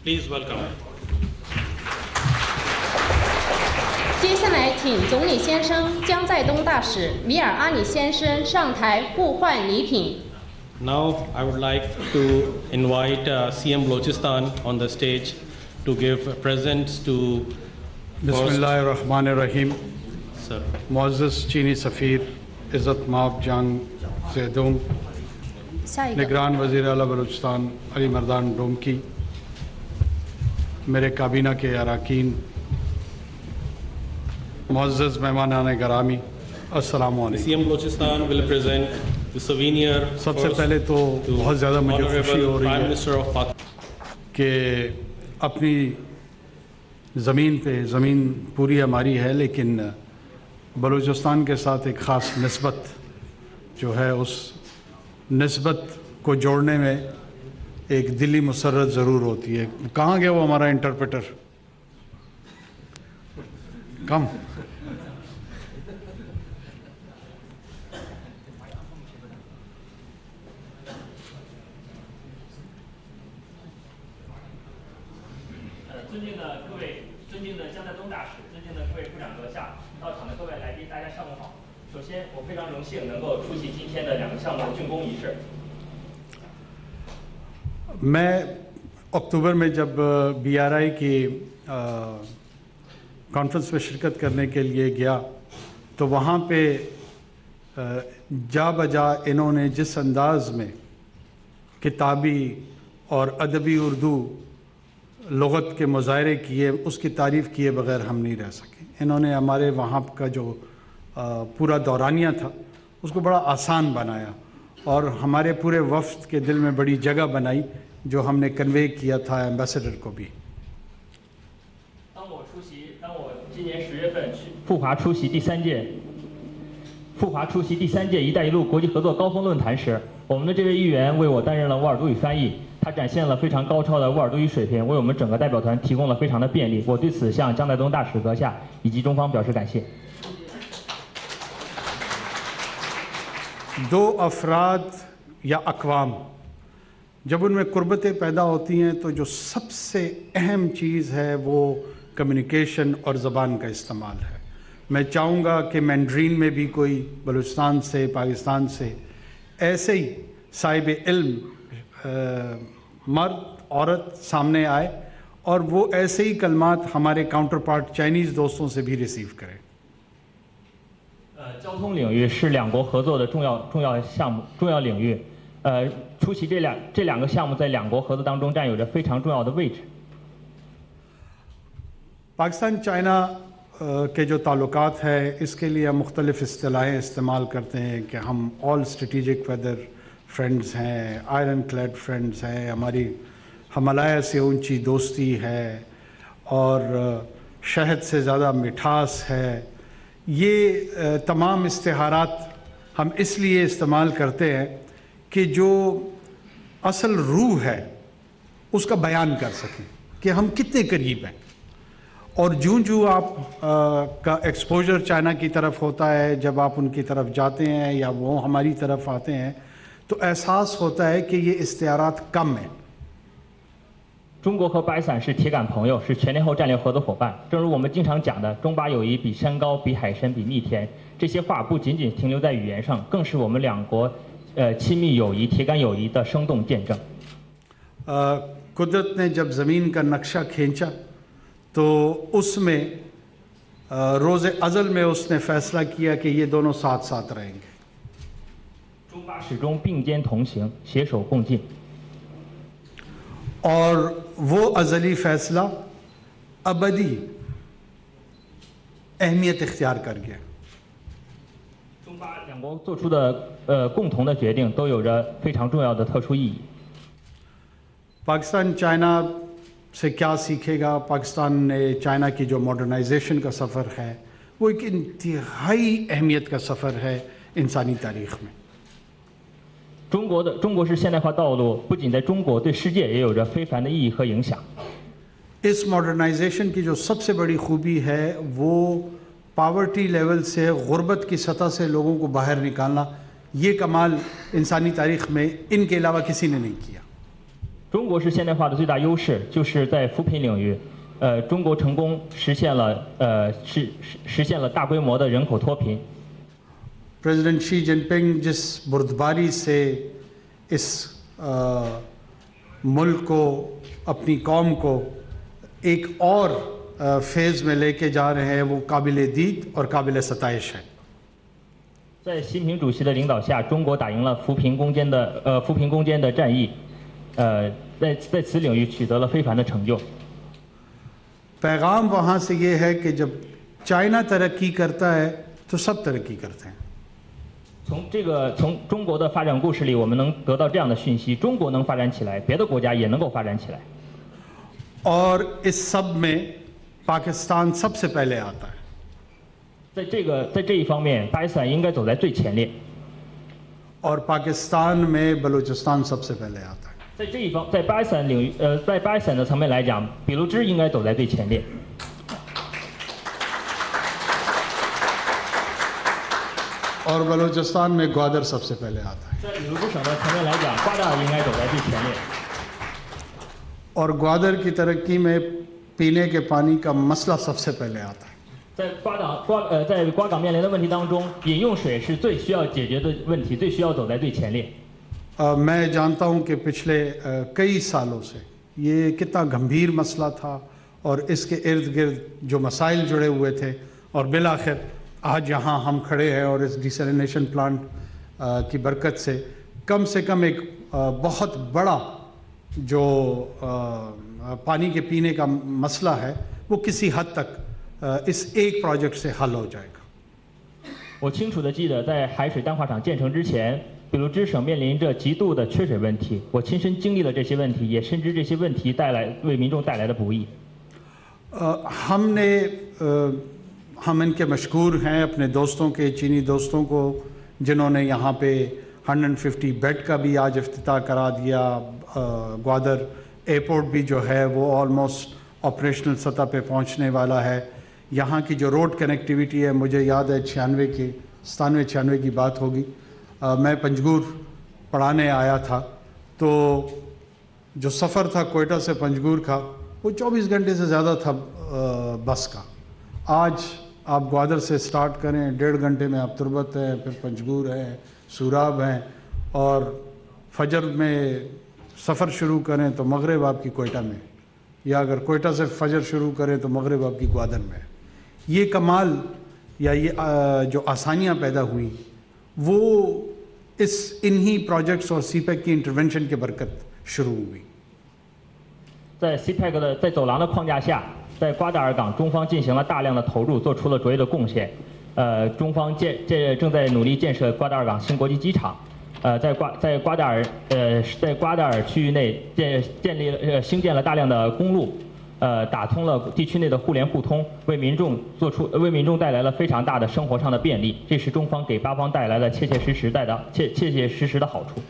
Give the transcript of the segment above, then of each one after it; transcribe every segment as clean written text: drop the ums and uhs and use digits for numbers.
Please welcome. 接下来，请总理先生、江在东大使米尔阿里先生上台互换礼品。Now I would like to invite CM Balochistan on the stage to give presents to बिस्मिल्लाहिर्रहमानिर्रहीम। Sir. मुअज़्ज़ज़ चीनी सफ़ीर इज़्ज़त माब जांग ज़ैदूम, 下一个， निगरान वज़ीर आला बलूचिस्तान अली मर्दान डोमकी, मेरे काबीना के अरकान, मुअज़्ज़ज़ मेहमानान गिरामी, अस्सलामु अलैकुम। CM Balochistan will present the souvenir सबसे first पहले तो to बहुत ज़्यादा मुझे खुशी हो Honorable रही Prime है Minister of Pakistan. कि अपनी ज़मीन पे, ज़मीन पूरी हमारी है लेकिन बलूचिस्तान के साथ एक ख़ास निस्बत जो है, उस निस्बत को जोड़ने में एक दिली मुसर्रत ज़रूर होती है। कहाँ गया वो हमारा इंटरप्रेटर? कम। मैं अक्टूबर में जब BRI की कॉन्फ्रेंस में शिरकत करने के लिए गया तो वहाँ पे जा बजा इन्होंने जिस अंदाज़ में किताबी और अदबी उर्दू लुग़त के मुज़ाहरे किए, उसकी तारीफ़ किए बग़ैर हम नहीं रह सके। इन्होंने हमारे वहाँ का जो पूरा दौरानिया था उसको बड़ा आसान बनाया और हमारे पूरे वफ़द के दिल में बड़ी जगह बनाई, जो हमने कन्वे किया था एम्बेसडर को भी। 当我今年10月份赴华出席第三届“一带一路”国际合作高峰论坛时，我们的这位议员为我担任了乌尔都语翻译，他展现了非常高超的乌尔都语水平，为我们整个代表团提供了非常的便利。我对此向江在东大使阁下以及中方表示感谢。 दो अफराद या अक़वाम जब उनमें कुर्बतें पैदा होती हैं तो जो सबसे अहम चीज़ है वो कम्युनिकेशन और ज़बान का इस्तेमाल है। मैं चाहूँगा कि मैंड्रीन में भी कोई बलूचिस्तान से, पाकिस्तान से ऐसे ही साहिब इल्म मर्द औरत सामने आए और वो ऐसे ही कलमात हमारे काउंटर पार्ट चाइनीज़ दोस्तों से भी रिसीव करें। 交通领域是两国合作的重要项目、重要领域。出席这两个项目在两国合作当中占有着非常重要的位置。 पाकिस्तान चाइना के जो ताल्लुकात है, इसके लिए हम मुख्तलिफ़ इस्तिलाहें इस्तेमाल करते हैं कि हम ऑल स्ट्रेटिजिक वेदर फ्रेंड्स हैं, आयरन क्लैड फ्रेंड्स हैं, हमारी हिमालय से ऊंची दोस्ती है और शहद से ज़्यादा मिठास है। ये तमाम इस्तिहारात हम इसलिए इस्तेमाल करते हैं कि जो असल रूह है उसका बयान कर सकें कि हम कितने करीब हैं। और जूँ आप का एक्सपोजर चाइना की तरफ होता है, जब आप उनकी तरफ जाते हैं या वो हमारी तरफ आते हैं तो एहसास होता है कि ये इस्तिहारात कम हैं। 中国和巴基斯坦是铁杆朋友，是全天候战略合作伙伴。正如我们经常讲的，中巴友谊比山高，比海深，比蜜甜。这些话不仅仅停留在语言上，更是我们两国亲密友谊、铁杆友谊的生动见证。कुदरत ने जब ज़मीन का नक्शा खींचा तो उसमें रोज़े अज़ल में उसने फ़ैसला किया कि ये दोनों साथ साथ रहेंगे। 中巴始终并肩同行，携手共进。 और वो अज़ली फ़ैसला अबदी अहमियत इख्तियार कर गया। 中巴两国做出的共同的决定都有着非常重要的特殊意义。 पाकिस्तान चाइना से क्या सीखेगा? पाकिस्तान ने चाइना की जो मॉडर्नाइजेशन का सफ़र है वो एक इंतहाई अहमियत का सफ़र है इंसानी तारीख़ में। 中国式现代化道路不仅在中国，对世界也有着非凡的意义和影响。 इस मॉडर्नाइजेशन की जो सबसे बड़ी खूबी है वो पावर्टी लेवल से, गुर्बत की सतह से लोगों को बाहर निकालना। ये कमाल इंसानी तारीख़ में इनके अलावा किसी ने नहीं किया। 中国式现代化的最大优势就是在扶贫领域，中国成功实现了大规模的人口脱贫。प्रेसिडेंट शी जिनपिंग जिस बुर्दबारी से इस मुल्क को अपनी कौम को एक और फेज़ में लेके जा रहे हैं वो काबिल दीद और काबिल सताइश है। 在习近平主席的领导下，中国打赢了扶贫攻坚的战役，在此领域取得了非凡的成就。पैगाम वहाँ से ये है कि जब चाइना तरक्की करता है तो सब तरक्की करते हैं। 从中国的发展故事里，我们能得到这样的讯息：中国能发展起来，别的国家也能够发展起来。और इस सब में पाकिस्तान सबसे पहले आता है। 在这一方面，巴基斯坦应该走在最前列。और पाकिस्तान में बलूचिस्तान सबसे पहले आता है। 在巴基斯坦领域，在巴基斯坦的层面来讲，俾路支应该走在最前列。और बलूचिस्तान में ग्वादर सबसे पहले आता है। 在俾路支省的层面来讲，瓜达尔应该走在最前列。और ग्वादर की तरक्की में पीने के पानी का मसला सबसे पहले आता है। 在瓜港面临的问题当中，饮用水是最需要解决的问题，最需要走在最前列。मैं जानता हूं कि पिछले कई सालों से ये कितना गंभीर मसला था और इसके इर्द गिर्द जो मसाइल जुड़े हुए थे और बिलाखिर आज यहाँ हम खड़े हैं और इस डिसैलिनेशन प्लांट की बरकत से कम एक बहुत बड़ा जो पानी के पीने का मसला है वो किसी हद तक इस एक प्रोजेक्ट से हल हो जाएगा। 我清楚地记得，在海水淡化厂建成之前，俾路支省面临着极度的缺水问题。我亲身经历了这些问题，也深知这些问题为民众带来的不易。हम इनके मशहूर हैं अपने दोस्तों के चीनी दोस्तों को जिन्होंने यहाँ पे 150 बेड का भी आज इफ्तिताह करा दिया। ग्वादर एयरपोर्ट भी जो है वो ऑलमोस्ट ऑपरेशनल सतह पे पहुँचने वाला है। यहाँ की जो रोड कनेक्टिविटी है मुझे याद है 97 की बात होगी, मैं पंजगुर पढ़ाने आया था तो जो सफ़र था कोयटा से पंजगुर का वो 24 घंटे से ज़्यादा था बस का। आज आप ग्वादर से स्टार्ट करें 1.5 घंटे में आप तुरबत हैं, फिर पंजगुर हैं, सूराब हैं और फजर में सफ़र शुरू करें तो मगरिब आपकी कोयटा में, या अगर कोयटा से फजर शुरू करें तो मगरिब आपकी ग्वादर में। ये कमाल या ये जो आसानियाँ पैदा हुई वो इन्हीं प्रोजेक्ट्स और सीपैक की इंटरवेंशन के बरकत शुरू हुई। 在 CPEC 在走廊的框架下，在瓜达尔港，中方进行了大量的投入，做出了卓越的贡献。中方正在努力建设瓜达尔港新国际机场。在瓜达尔区域内兴建了大量的公路，打通了地区内的互联互通，为民众带来了非常大的生活上的便利。这是中方给巴方带来了切切实实的好处。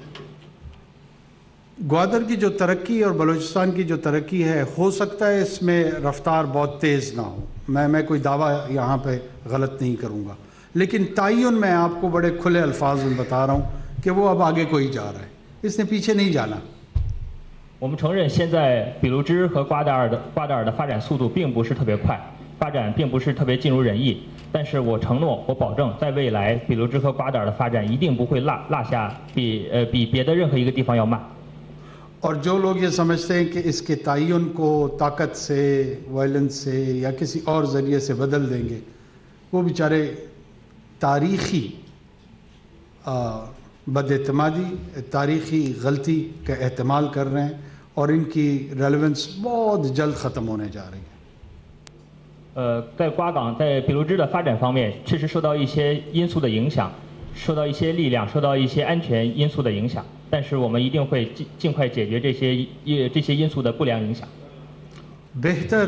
ग्वादर की जो तरक्की और बलूचिस्तान की जो तरक्की है हो सकता है इसमें रफ्तार बहुत तेज़ ना हो, मैं कोई दावा यहाँ पे गलत नहीं करूँगा, लेकिन तायन मैं आपको बड़े खुले अल्फाज में बता रहा हूँ कि वो अब आगे कोई जा रहा है, इसने पीछे नहीं जाना। 我们承认，现在俾路支和瓜达尔的发展速度并不是特别快，发展并不是特别尽如人意。但是我承诺，我保证，在未来，俾路支和瓜达尔的发展一定不会落下比别的任何一个地方要慢。 और जो लोग ये समझते हैं कि इसके तयन को ताकत से, वायलेंस से या किसी और ज़रिए से बदल देंगे, वो बेचारे तारीख़ी बदएतमादी, तारीख़ी गलती का एहतमाल कर रहे हैं और इनकी रेलेवेंस बहुत जल्द ख़त्म होने जा रही है। 在瓜港，在俾路支的发展方面，确实受到一些因素的影响，受到一些力量，受到一些安全因素的影响。 但是我们一定会尽快解决这些因素的不良影响。बेहतर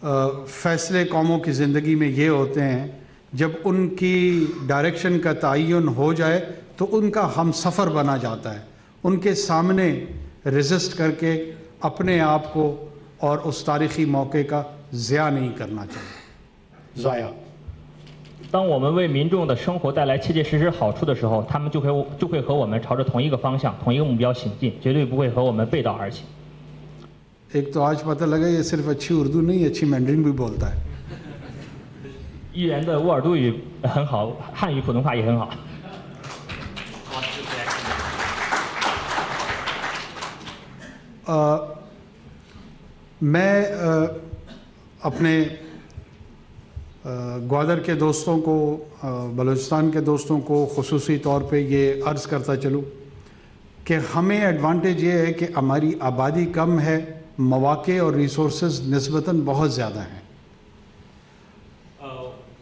फ़ैसले कौमों की ज़िंदगी में ये होते हैं जब उनकी डायरेक्शन का तयन हो जाए तो उनका हम सफ़र बना जाता है, उनके सामने रेजिस्ट करके अपने आप को और उस तारीख़ी मौके का ज़िया नहीं करना चाहिए। ज़ाया 当我们为民众的生活带来切切实实好处的时候，他们就会和我们朝着同一个方向、同一个目标行进，绝对不会和我们背道而行。एक तो आज पता लगा ये सिर्फ अच्छी उर्दू नहीं अच्छी मैंड्रिन भी बोलता है। 议员的沃尔多语很好，汉语普通话也很好。मैं अपने ग्वादर के दोस्तों को बलूचिस्तान के दोस्तों को ख़ुसूसी तौर पे ये अर्ज़ करता चलूँ कि हमें एडवांटेज ये है कि हमारी आबादी कम है, मौक़े और रिसोर्सेज निस्बतन बहुत ज़्यादा हैं।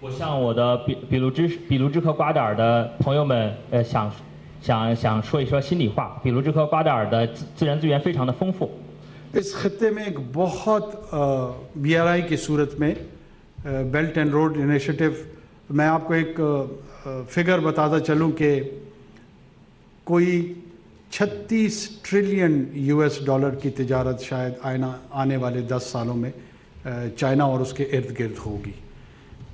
我向我的比卢支和瓜达尔的朋友们，想说一说心里话。比卢支和瓜达尔的自然资源非常的丰富。 इस खत्ते में एक बहुत BRI की सूरत में बेल्ट एंड रोड इनिशिएटिव, मैं आपको एक फिगर बताता चलूँ कि कोई 36 ट्रिलियन US डॉलर की तिजारत शायद आने वाले 10 सालों में चाइना और उसके इर्द गिर्द होगी।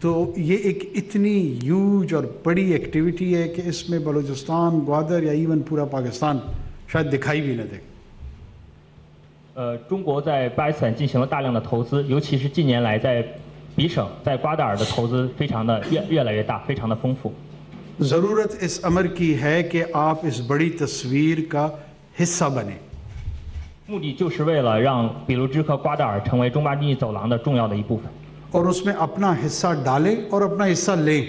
तो ये एक इतनी ह्यूज और बड़ी एक्टिविटी है कि इसमें बलूचिस्तान, ग्वादर या इवन पूरा पाकिस्तान शायद दिखाई भी न दे। 中国在巴基斯坦进行了大量的投资，尤其是近年来在比省、在瓜达尔的投资非常的越来越大，非常的丰富。 ज़रूरत इस अमर की है कि आप इस बड़ी तस्वीर का हिस्सा बने। 目的就是为了让比卢支和瓜达尔成为中巴经济走廊的重要的一部分。 और उसमें अपना हिस्सा डालें और अपना हिस्सा लें।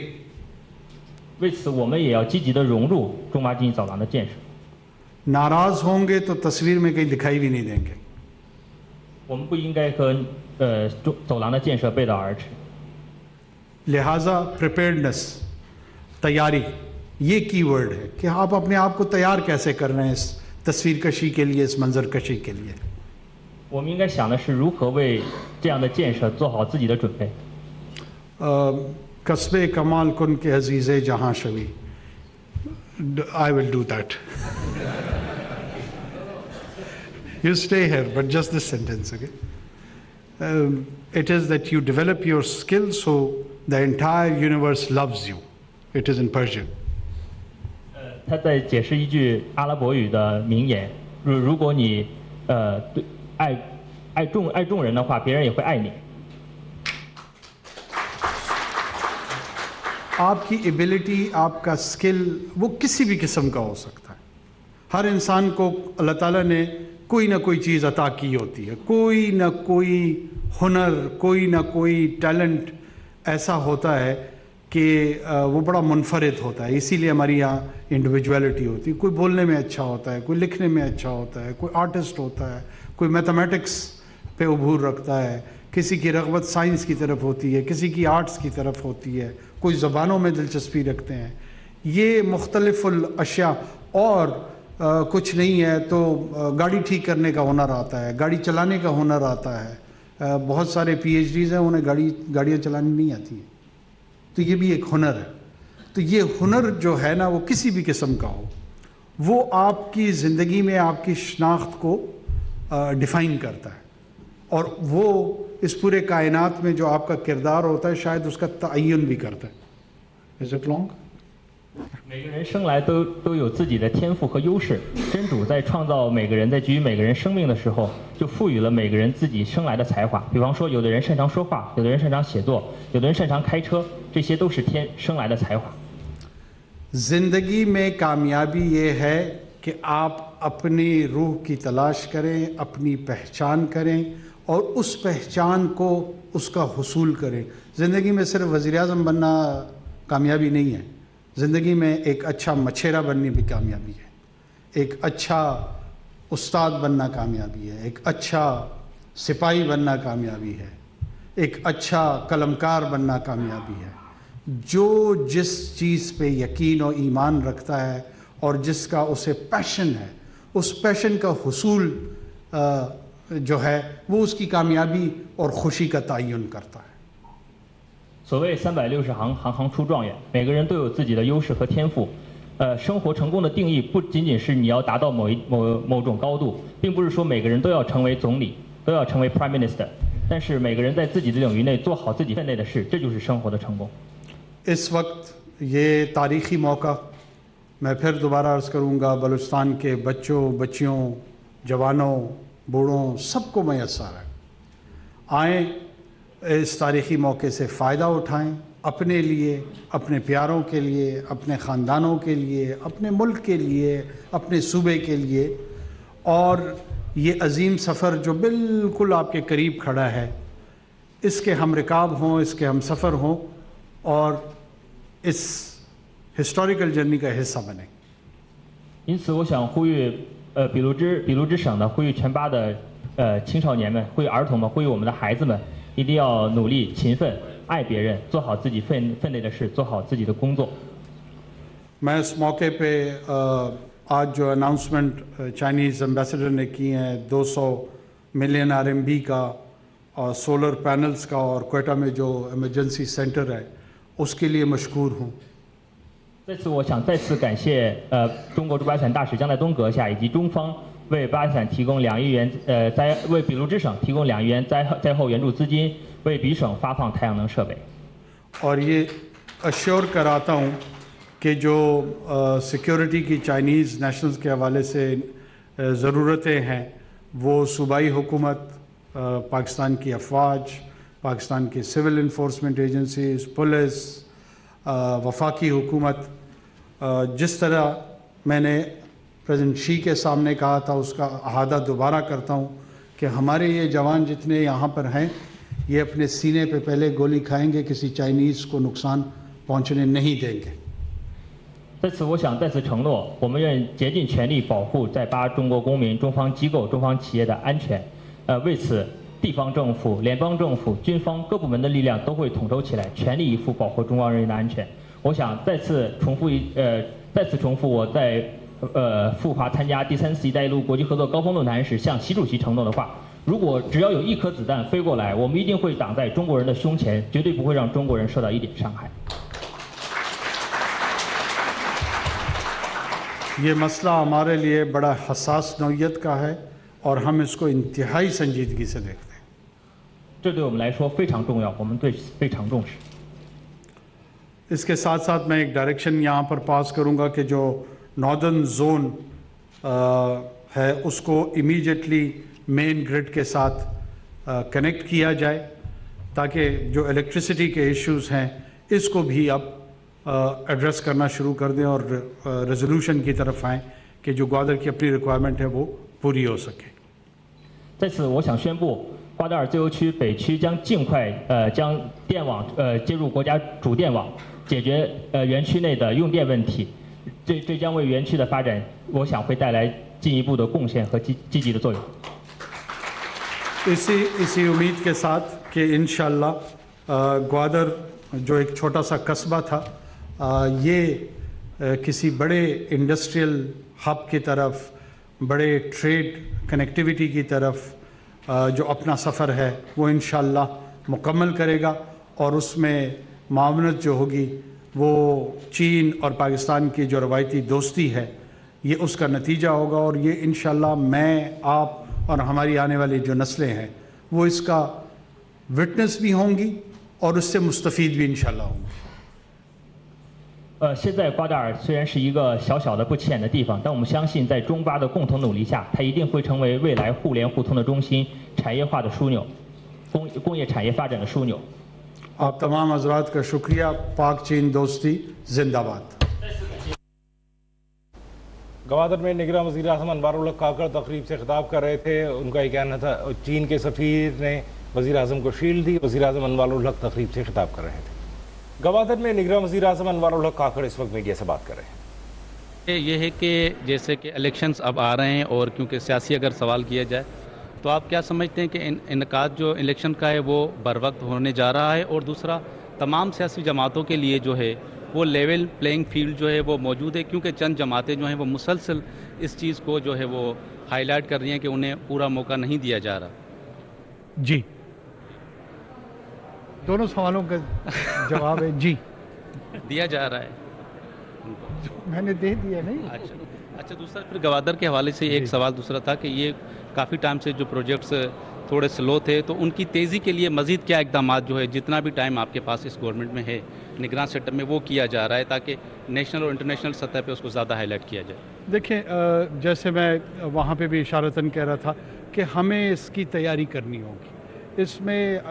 为此，我们也要积极的融入中巴经济走廊的建设。 नाराज होंगे तो तस्वीर में कहीं दिखाई भी नहीं देंगे। 我们不应该和走廊的建设背道而驰。 लिहाजा प्रिपेयर्डनेस, तैयारी, ये कीवर्ड है कि आप अपने आप को तैयार कैसे कर रहे हैं इस तस्वीर कशी के लिए, इस मंजर कशी के लिए। 我们应该想的是如何为这样的建设做好自己的准备。 कस्बे कमाल कुन के अजीज़े जहाँ शवी, I will do that. You stay here, but just this sentence, okay? It is that you develop your skills so the entire universe loves you. It is in Persian. 他在解释一句阿拉伯语的名言：如果你对爱众人的话，别人也会爱你。 आपकी एबिलिटी, आपका स्किल वो किसी भी किस्म का हो सकता है। हर इंसान को अल्लाह ताला ने कोई ना कोई चीज़ अता की होती है, कोई ना कोई हुनर, कोई ना कोई टैलेंट ऐसा होता है कि वो बड़ा मुनफरिद होता है। इसीलिए हमारी यहाँ इंडिविजुअलिटी होती है। कोई बोलने में अच्छा होता है, कोई लिखने में अच्छा होता है, कोई आर्टिस्ट होता है, कोई मैथमेटिक्स पे उभूर रखता है, किसी की रग़बत साइंस की तरफ होती है, किसी की आर्ट्स की तरफ होती है, कोई ज़बानों में दिलचस्पी रखते हैं। ये मुख्तलिफ़ुल अशिया और कुछ नहीं है तो गाड़ी ठीक करने का हुनर आता है, गाड़ी चलाने का हुनर आता है। बहुत सारे PhDs हैं, उन्हें गाड़ियाँ चलानी नहीं आती हैं, तो ये भी एक हुनर है। तो ये हुनर जो है ना, वो किसी भी किस्म का हो, वो आपकी ज़िंदगी में आपकी शनाख्त को डिफ़ाइन करता है, और वो इस पूरे कायनात में जो आपका किरदार होता है शायद उसका तयन भी करता है। Is it long? 每个人生来都有自己的天赋和优势，真主在创造每个人、在给予每个人生命的时候，就赋予了每个人自己生来的才华。比方说，有的人擅长说话，有的人擅长写作，有的人擅长开车，这些都是生来的才华。 ज़िंदगी में कामयाबी ये है कि आप अपनी रूह की तलाश करें, अपनी पहचान करें और उस पहचान को उसका हुसूल करें। ज़िंदगी में सिर्फ वज़ीर-ए-आज़म बनना कामयाबी नहीं है। ज़िंदगी में एक अच्छा मछेरा बननी भी कामयाबी है, एक अच्छा उस्ताद बनना कामयाबी है, एक अच्छा सिपाही बनना कामयाबी है, एक अच्छा कलमकार बनना कामयाबी है। जो जिस चीज़ पे यकीन और ईमान रखता है और जिसका उसे पैशन है, उस पैशन का हुसूल जो है वो उसकी कामयाबी और खुशी का तयन करता है। 所谓360行，行行出状元，每个人都有自己的优势和天赋。生活成功的定义不仅仅是你要达到某种高度，并不是说每个人都要成为总理，都要成为 Prime Minister， 但是每个人在自己的领域内做好自己分内的事，这就是生活的成功。इस वक्त ये तारीख़ी मौका मैं फिर दोबारा अर्ज़ करूँगा, बलूचिस्तान के बच्चों, बच्चियों, जवानों, बूढ़ों सबको मैसर है। आएँ, इस तारीख़ी मौके से फ़ायदा उठाएं, अपने लिए, अपने प्यारों के लिए, अपने ख़ानदानों के लिए, अपने मुल्क के लिए, अपने सूबे के लिए। और ये अजीम सफ़र जो बिल्कुल आपके करीब खड़ा है, इसके हम रिकाब हों, इसके हम सफ़र हों और इस हिस्टोरिकल जर्नी का हिस्सा बने। 因此，我想呼吁俾路支省的，呼吁全巴的青少年们，呼吁儿童们，呼吁我们的孩子们，一定要努力、勤奋、爱别人，做好自己分内的事，做好自己的工作。 मैं इस मौके पे आज जो अनाउंसमेंट चाइनीज़ एम्बेसडर ने की है 200 मिलियन RMB का और सोलर पैनल्स का और क्वेटा में जो इमरजेंसी सेंटर है उसके लिए मशकूर हूँ। 这次我想再次感谢中国驻巴基斯坦大使江在东阁下以及中方为巴基斯坦提供2亿元为俾路支省提供2亿元灾后援助资金，为俾省发放太阳能设备。 और ये अश्योर कराता हूँ कि जो सिक्योरिटी की चाइनीज़ नेशनल्स के हवाले से ज़रूरतें हैं वो सूबाई हुकूमत, पाकिस्तान की अफवाज, पाकिस्तान की सिविल इंफोर्समेंट एजेंसीज, पुलिस, वफाकी हुकूमत, जिस तरह मैंने प्रेसिडेंट शी के सामने कहा था उसका अहादा दोबारा करता हूँ कि हमारे ये जवान जितने यहाँ पर हैं ये अपने सीने पे पहले गोली खाएंगे, किसी चाइनीज़ को नुकसान पहुँचने नहीं देंगे। 在此，我想再次承诺，我们愿竭尽全力保护在巴中国公民、中方机构、中方企业的安全。为此，地方政府、联邦政府、军方各部门的力量都会统筹起来，全力以赴保护中国人民的安全。我想再次重复我在赴华参加第3次“一带一路”国际合作高峰论坛时向习主席承诺的话：如果只要有一颗子弹飞过来，我们一定会挡在中国人的胸前，绝对不会让中国人受到一点伤害。 ये मसला हमारे लिए बड़ा हसास नौइयत का है और हम इसको इंतहाई संजीदगी से देखते हैं। 这对我们来说非常重要，我们对此非常重视。 इसके साथ साथ मैं एक डायरेक्शन यहाँ पर पास करूँगा कि जो नॉर्दर्न जोन है उसको इमीडिएटली मेन ग्रिड के साथ कनेक्ट किया जाए ताकि जो इलेक्ट्रिसिटी के इश्यूज़ हैं इसको भी अब एड्रेस करना शुरू कर दें और रेजोल्यूशन की तरफ आएँ कि जो ग्वादर की अपनी रिक्वायरमेंट है वो पूरी हो सके। 在此，我想宣布，瓜达尔自由区北区将尽快将电网接入国家主电网，解决园区内的用电问题。这将为园区的发展，我想会带来进一步的贡献和积极的作用。 इसी उम्मीद के साथ कि इंशाअल्लाह ग्वादर जो एक छोटा सा कस्बा था ये किसी बड़े इंडस्ट्रियल हब की तरफ, बड़े ट्रेड कनेक्टिविटी की तरफ जो अपना सफ़र है वो इंशाअल्लाह मुकम्मल करेगा और उसमें मामनत जो होगी वो चीन और पाकिस्तान की जो रवायती दोस्ती है ये उसका नतीजा होगा और ये इंशाअल्लाह मैं, आप और हमारी आने वाली जो नस्लें हैं वो इसका विटनेस भी होंगी और उससे मुस्तफ़ीद भी इंशाअल्लाह होंगी। 现在瓜达尔虽然是一个小小的不起眼的地方，但我们相信在中巴的共同努力下，它一定会成为未来互联互通的中心，产业化的枢纽，工业产业发展的枢纽。 आप तमाम हज़रात का शुक्रिया। पाक चीन दोस्ती जिंदाबाद। गवादर में निगरान वज़ीर आज़म अनवारुल हक काकड़ तकरीब से खिताब कर रहे थे। उनका ये कहना था चीन के सफ़ीर ने वज़ीर आज़म को शील्ड दी। वज़ीर आज़म अनवारुल हक तकरीब से खिताब कर रहे थे। गवादर में निगरान वज़ीर आज़म अनवारुल हक काकड़ इस वक्त मीडिया से बात कर रहे हैं। ये है कि जैसे कि इलेक्शंस अब आ रहे हैं और क्योंकि सियासी अगर सवाल किया जाए तो आप क्या समझते हैं कि इनकाद जो इलेक्शन का है वो बर वक्त होने जा रहा है और दूसरा तमाम सियासी जमातों के लिए जो है वो लेवल प्लेइंग फील्ड जो है वो मौजूद है, क्योंकि चंद जमातें जो हैं वो मुसलसल इस चीज़ को जो है वो हाईलाइट कर रही हैं कि उन्हें पूरा मौका नहीं दिया जा रहा। जी, दोनों सवालों का जवाब है जी। दिया जा रहा है, मैंने दे दिया नहीं। अच्छा दूसरा फिर गवादर के हवाले से एक सवाल दूसरा था कि ये काफ़ी टाइम से जो प्रोजेक्ट्स थोड़े स्लो थे, तो उनकी तेज़ी के लिए मज़ीद क्या इकदाम जो है, जितना भी टाइम आपके पास इस गवर्नमेंट में है निगरान सेटअप में, वो किया जा रहा है ताकि नेशनल और इंटरनेशनल सतह पे उसको ज़्यादा हाईलाइट किया जाए? देखिए, जैसे मैं वहाँ पे भी इशारतन कह रहा था कि हमें इसकी तैयारी करनी होगी। इसमें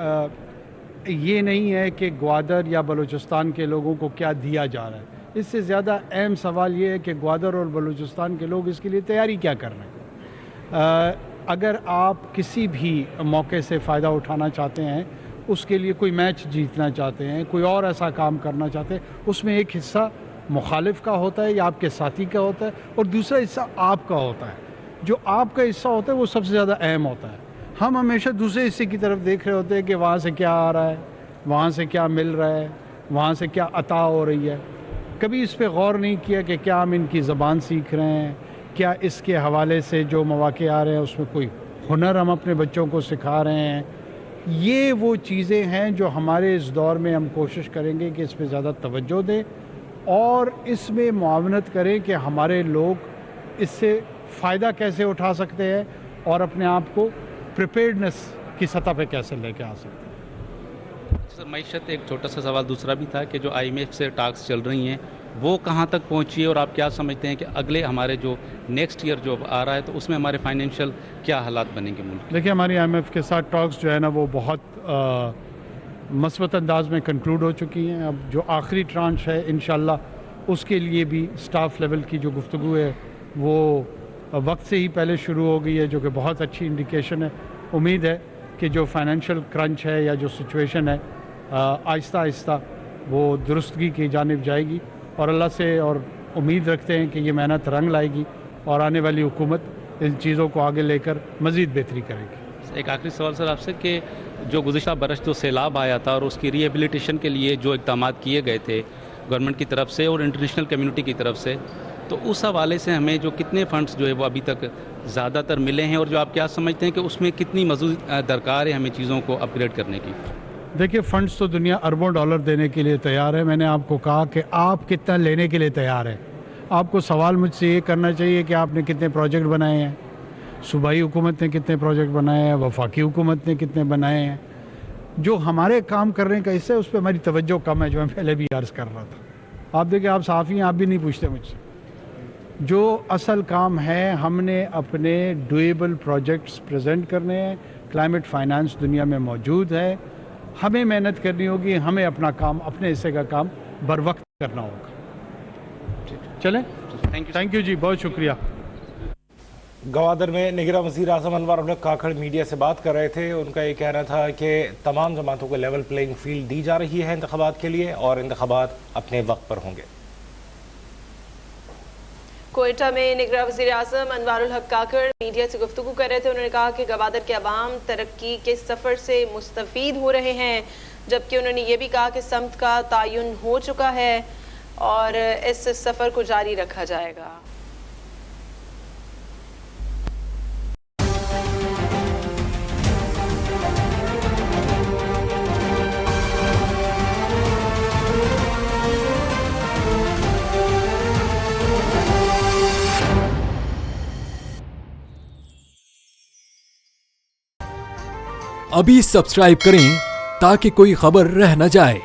ये नहीं है कि ग्वादर या बलूचिस्तान के लोगों को क्या दिया जा रहा है, इससे ज़्यादा अहम सवाल ये है कि ग्वादर और बलूचिस्तान के लोग इसके लिए तैयारी क्या कर रहे हैं। अगर आप किसी भी मौके से फ़ायदा उठाना चाहते हैं, उसके लिए कोई मैच जीतना चाहते हैं, कोई और ऐसा काम करना चाहते हैं, उसमें एक हिस्सा मुखालिफ का होता है या आपके साथी का होता है और दूसरा हिस्सा आपका होता है। जो आपका हिस्सा होता है वो सबसे ज़्यादा अहम होता है। हम हमेशा दूसरे हिस्से की तरफ देख रहे होते हैं कि वहाँ से क्या आ रहा है, वहाँ से क्या मिल रहा है, वहाँ से क्या अता हो रही है। कभी इस पे गौर नहीं किया कि क्या हम इनकी ज़बान सीख रहे हैं, क्या इसके हवाले से जो मौक़े आ रहे हैं उसमें कोई हुनर हम अपने बच्चों को सिखा रहे हैं। ये वो चीज़ें हैं जो हमारे इस दौर में हम कोशिश करेंगे कि इस पर ज़्यादा तवज्जो दें और इसमें मुआवनत करें कि हमारे लोग इससे फ़ायदा कैसे उठा सकते हैं और अपने आप को प्रिपेयर्डनेस की सतह पे कैसे लेके आ सकते हैं। सर, मईशत एक छोटा सा सवाल दूसरा भी था कि जो IMF से टॉक्स चल रही हैं वो कहाँ तक पहुँची है और आप क्या समझते हैं कि अगले हमारे जो नेक्स्ट ईयर जो आ रहा है तो उसमें हमारे फाइनेंशियल क्या हालात बनेंगे मुल्क? देखिए, हमारी IMF के साथ टॉक्स जो है ना वो बहुत मस्बत अंदाज में कंक्लूड हो चुकी हैं। अब जो आखिरी ट्रांच है इंशाल्लाह उसके लिए भी स्टाफ लेवल की जो गुफ्तगू है वो वक्त से ही पहले शुरू हो गई है, जो कि बहुत अच्छी इंडिकेशन है। उम्मीद है कि जो फाइनेंशियल क्रंच है या जो सिचुएशन है आहिस्ता आहिस्ता वो दुरुस्तगी की जानिब जाएगी और अल्लाह से और उम्मीद रखते हैं कि ये मेहनत रंग लाएगी और आने वाली हुकूमत इन चीज़ों को आगे लेकर मज़ीद बेहतरी करेगी। एक आखिरी सवाल सर आपसे कि जो गुज़िश्ता बरस जो सैलाब आया था और उसकी रिहेबिलिटेशन के लिए जो इक़दाम किए गए थे गवर्नमेंट की तरफ से और इंटरनेशनल कम्युनिटी की तरफ से, तो उस हवाले से हमें जो कितने फ़ंड्स जो है वो अभी तक ज़्यादातर मिले हैं और जो आप क्या समझते हैं कि उसमें कितनी मज़ीद दरकार है हमें चीज़ों को अपग्रेड करने की? देखिए, फ़ंड्स तो दुनिया अरबों डॉलर देने के लिए तैयार है। मैंने आपको कहा कि आप कितना लेने के लिए तैयार हैं। आपको सवाल मुझसे ये करना चाहिए कि आपने कितने प्रोजेक्ट बनाए हैं, सूबाई हुकूमत ने कितने प्रोजेक्ट बनाए हैं, वफाकी हुकूमत ने कितने बनाए हैं। जो हमारे काम करने का हिस्सा है उस पर हमारी तवज्जो कम है, जो मैं पहले भी अर्ज़ कर रहा था। आप देखिए, आप साफ़ी हैं, आप भी नहीं पूछते मुझसे। जो असल काम है, हमने अपने डुएबल प्रोजेक्ट्स प्रेजेंट करने हैं। क्लाइमेट फाइनेंस दुनिया में मौजूद है, हमें मेहनत करनी होगी, हमें अपना काम, अपने हिस्से का काम बर वक्त करना होगा। चलें, थैंक यू जी, बहुत शुक्रिया। गवादर में निगरान वज़ीर आज़म अनवर उल हक काकड़ मीडिया से बात कर रहे थे। उनका ये कहना था कि तमाम जमातों को लेवल प्लेइंग फील्ड दी जा रही है इंतखाबात के लिए और इंतखाबात अपने वक्त पर होंगे। कोयटा में निगरान वज़ीर आज़म अनवर उल हक काकड़ मीडिया से गुफ्तगू कर रहे थे। उन्होंने कहा कि गवादर के अवाम तरक्की के सफ़र से मुस्तफ़ीद हो रहे हैं, जबकि उन्होंने ये भी कहा कि समत का तयन हो चुका है और इस सफ़र को जारी रखा जाएगा। अभी सब्सक्राइब करें ताकि कोई खबर रह न जाए।